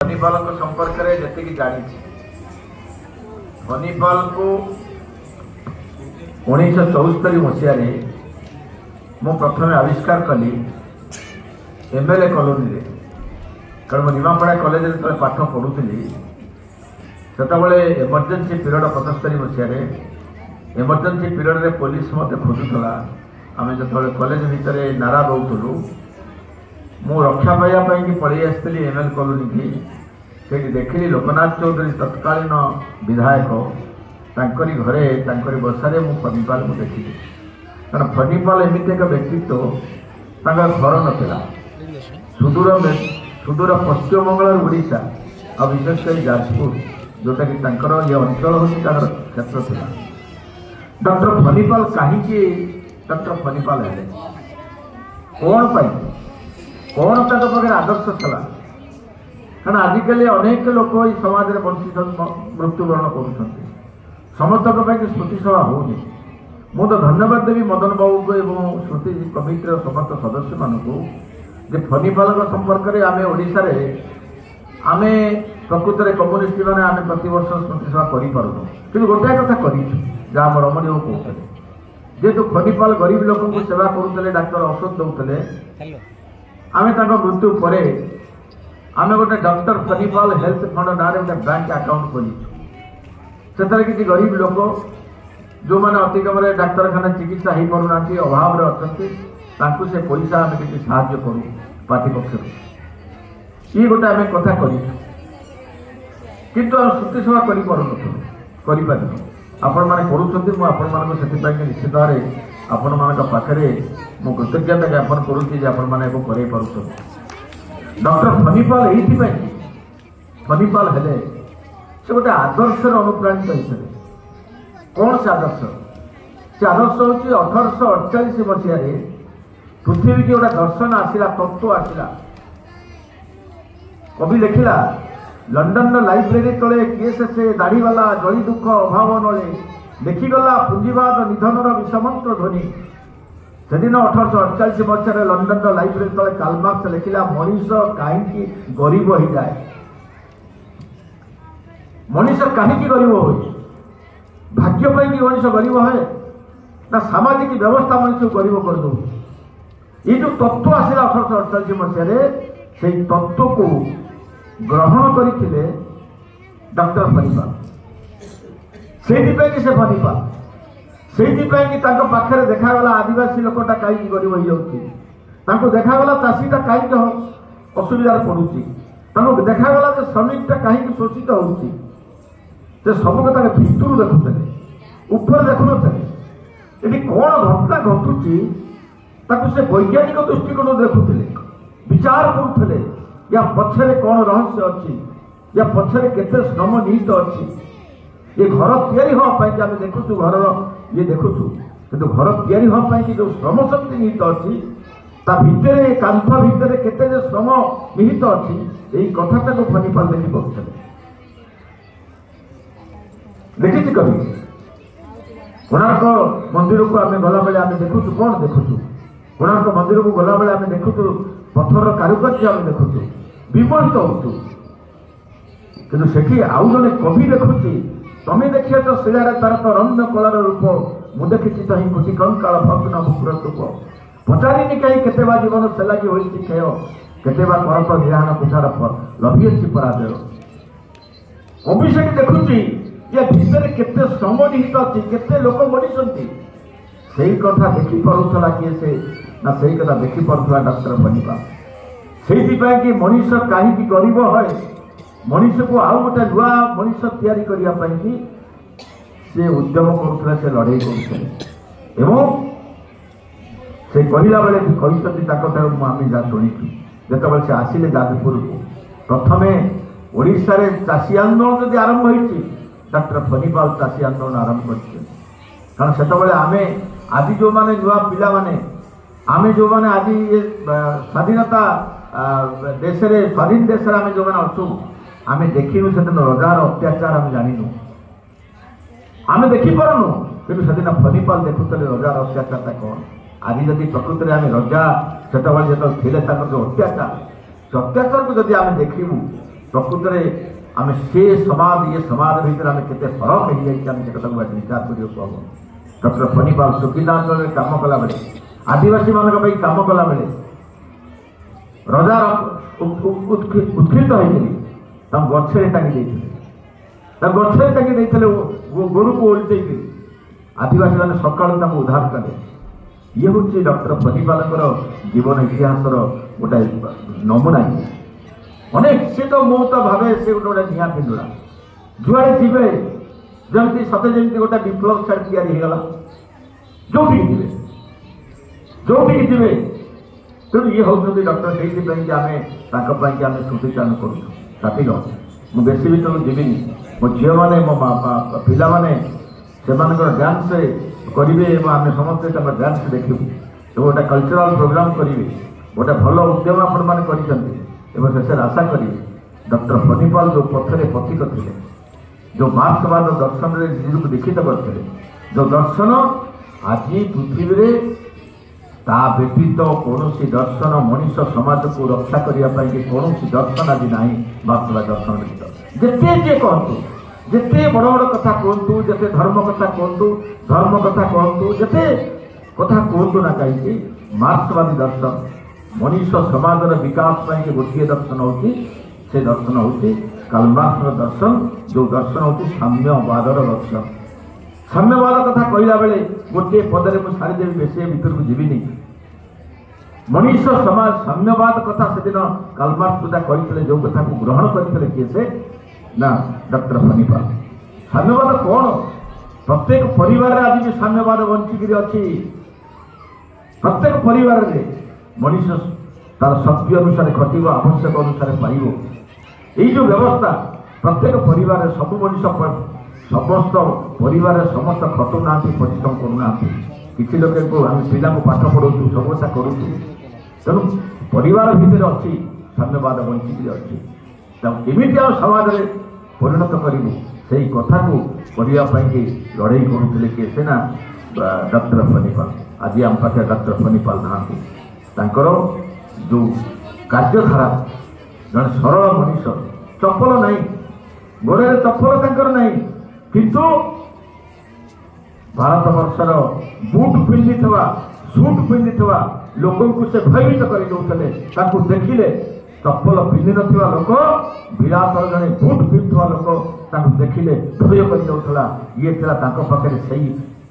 फनीपाल संपर्क में जी जानी फनीपाल को 1974 मसीह मु प्रथम आविष्कार कली एमएलए कॉलोनी रे कारण निमापड़ा कॉलेज जो पाठ पढ़ुली से एमरजेंसी पीरियड 75 मसीह एमरजेंसी पीरियड रे पुलिस मत खोजुला आम जो कॉलेज भितर नारा दौलू मु रक्षा पाइबापी पलि आसती एमएल कॉलोनी की से देखिली लोकनाथ चौधरी तत्कालीन विधायक तांकरी घरे तांकरी बसारे मु फनीपाल को देखी कारण फनीपाल एमती एक व्यक्तित्व तांका घर नथिला सुदूर पश्चिम बंगाल ओडिशा और विशेषकर जाजपुर जोटा कि तांकर ये अंचल होची क्षेत्र था। डॉक्टर फनीपाल कहीं डॉक्टर फनीपाल है कौन पाई कौन पाखे आदर्श था कारण आजिकल अनेक लोक समाज में वंचित मृत्युवरण कर समस्त स्मृति सभा होनी मु तो धन्यवाद देवी मदन बाबू को एवं स्मृति कमिटर समस्त सदस्य मानू फनीपाल संपर्क में आम ओडिशा आम प्रकृत में कम्युनिस्ट मैंने आम प्रत वर्ष स्मृति सभा करूँ कि गोटाए कथा कर जहाँ रमणी बाबू कहते जेहेतु फनीपाल गरीब लोक सेवा करुले डाक्तर औषध दौले आम मृत्यु पर आम गोटे डॉक्टर फनीपाल हेल्थ फंड ना गोटे बैंक अकाउंट खोली किसी गरीब लोक जो मैंने अतिक्रम डाक्तखाना चिकित्सा हो पाना अभाव अच्छा से पैसा आम किसी साहय करूँ पार्टी पक्ष ये गोटे आम कथा कर श्रुति सभा कर आपण मैंने करुँच मुझे निश्चित भाव आपण मान पाखे मु कृतज्ञता ज्ञापन करुँची आपण मैंने डॉक्टर फनीपाल ये फनीपाल हेले से गोटे आदर्श अनुप्राणित होते कौन से आदर्श हूँ 1848 मसीह पृथ्वी की गोटे दर्शन आसला तत्व आसला कवि लिखिला लंडन लाइब्रेरी तले किए से दाढ़ीवाला जली दुख अभाव नले देखीगला पुंजीवाद निधन विषमंत्र ध्वनि से दिन 1848 मसीह लंडन लाइब्रेरी तले कार्ल मार्क्स लिखिला मनीष कहीं गरीब हो जाए मनीष कहीं गरीब हो भाग्य कि मनीष गरीब है ना सामाजिक व्यवस्था मनीष गरीब कर दो ये जो तत्व आसला 1848 मसीह से तत्व को ग्रहण करते डॉक्टर फनीपाल से फनीपाल से पाखे देखागला आदिवासी लोकटा कहीं गरीब हो देखागला चाषीटा कहीं असुविधार पड़ुची देखागला श्रमिकटा कहीं शोषित होती सब भितर देखुले ऊपर देखुन ये कौन घटना घटुची से वैज्ञानिक दृष्टिकोण देखुले विचार करुले या पछरे कौन रहस्य अच्छी या पछरे केते श्रम निहित अच्छी ये घर तैयारी होगापी आम देखु घर ये देखु कि घर तैयारी होगापी जो श्रम शक्ति निहित अच्छी भितर कांथ भितर केते श्रम निहित अच्छी यही कथाटा को फनीपाल देखी पड़ते देखी कवि कोणार्क मंदिर को आम गला बेले आम देखु कौन देखु कोणार्क मंदिर को गला बेले आम देखु पत्थर कारुकार्य आम देखु विमोहित होतु कि सेठी आउ जने कवि देखुची तमें देखिए तो शिलार तार तो रम्य कलार रूप मु देखी तो ही कोटि कंकाल भग्न भूपुरतूप पचारिनी कहीं केतेबा जीवन से लगी होई खेय केतेबा करत निराहन कुठार लभिएसी पराजय कवि सेठी देखुची ये भितर केते श्रम निहित अच्छी केते लोक मरीचंती सेही कथा देखी पारुथला किए से ना सेही कथा देखी पारुथला डॉक्टर फनीपाल से मनीष कहीं गरीब है मनीष को आउ गोटे नुआ मनीष तैयारी करने से उद्यम करुले से लड़े कर से कहला बेले कहते आम जहाँ शुणी जो से आसिले जाजपुर को प्रथमे ओडिशा रे चाषी आंदोलन जब आरंभ होती डॉक्टर फनीपाल चाषी आंदोलन आरंभ कर कारण से आम आज जो मैंने नुआ पिला माने आम जो मैंने आज ये स्वाधीनता देश स्वाधीन देश आम जो मैंने अच्छु आम देखिनु से रजार अत्याचार आम जानू आम देखिपारनु कि से फनीपाल देखुले रजार अत्याचार कौन आज जदि प्रकृत में आम रजा से जो अत्याचार को जब आम देखू प्रकृत में आम से समाज ये समाज भीतर आम के फरक हो जाए विचार कर डॉक्टर फणीपाल सुखीदांचल कम कला बेले आदिवासी मान कम कला बेले रजार उत्कृत होती गछे टांगी गछे टांगी गोरु को ओल्टे आदिवासी मैंने सका उद्धार कले ये हूँ डॉक्टर फणीपाल जीवन इतिहास गोटे नमूना अनेक सी तो मु तो भावे से गोटे निआ पिंडुला जुआड़े जीवे जमी सते जमी गोटे विप्लव छाड़ या जो जीवे तेणु ये हूँ डॉक्टर से आम स्मृतिचारण करूँ मुझे बेसी भी जीवनी मो झील मैंने मो पिला माने डांस करेंगे आम समस्ते डांस देखू गोटे कल्चरल प्रोग्राम करेंगे गोटे भल उद्यम आपण शेष आशा करेंगे डॉक्टर फणीपाल जो पथरे पथिक थे जो मार्क्सवाद दर्शन में निजक दीक्षित करते जो दर्शन आज पृथ्वी में ता व्यतीत कौन दर्शन मनीष समाज को रक्षा करने कौन दर्शन आज ना मार्क्सवाद दर्शन व्यतीत जिते जे कहतु जिते बड़ बड़ कथा कहतु जिते धर्म कथा कहतु धर्म कथा कहतु जिते कथा कहतु ना कहीं मार्क्सवादी दर्शन मनीष समाज विकास गोटे दर्शन होती से दर्शन होती कार्ल मार्क्स दर्शन जो दर्शन होती साम्यवाद दर्शन साम्यवाद कथा कहला बेले गोटे पदरे मुझे सारीदेवी बेसी भीतर को जीविनी मनीष समाज साम्यवाद कथा से दिन कार्ल मार्क्स पूजा करते जो कथा को ग्रहण करते किए से ना डॉक्टर फणीपाल साम्यवाद कौन प्रत्येक परिवार आज भी साम्यवाद बंचिकी अच्छी प्रत्येक परिवार में मनीष तार शक्ति अनुसार खटिब आवश्यक अनुसार पाइब यही जो व्यवस्था प्रत्येक परिवार सब मनीष समस्त परिवार समस्त खटु ना परिश्रम करूना किसी लोक आम पिला पाठ पढ़ू सब कथा करूँ तेणु परिवार भितर अच्छी साम्यवाद बंचिकी अच्छी केमी आम समाज में परिणत करूँ से कथा को करने लड़े करुले किए से ना डॉक्टर फणीपाल आज आम पाखे डॉक्टर फणीपाल ना जो कार्यधारा जन सरल मनीष चप्पल ना गोड़े चप्पल तंकर ना किंतु भारत वर्षर बुट पिंधि सुट पिंधि लोक से भयभीत कर देखिले चप्पल पिंधि ना लोक विराट जड़े बुट पिंधुवा लोक देखिले भय कर ये पाखे से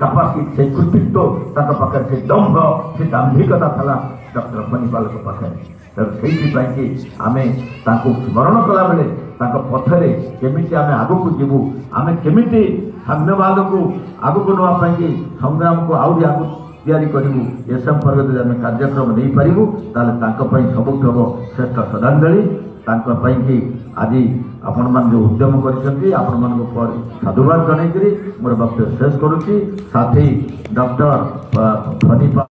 कैपासिटी से कृतित्व पाखे से दम्भ से दाम्भिकता था डॉक्टर फणीपाल पाखे से आम स्मरण कला बेले पथरे केमी आम आग को जीवु आम केमी साम्यवाद को आग को नापी संग्राम को आहरी आग तैयारी करूँ ए संपर्क में आम कार्यक्रम नहीं पारू ताल सबुठ हम श्रेष्ठ श्रद्धांजलि आज आपण मान जो उद्यम कर साधुवाद जनईकरी मोर वक्तव्य शेष करुच्ची साथी डॉक्टर फणीपाल।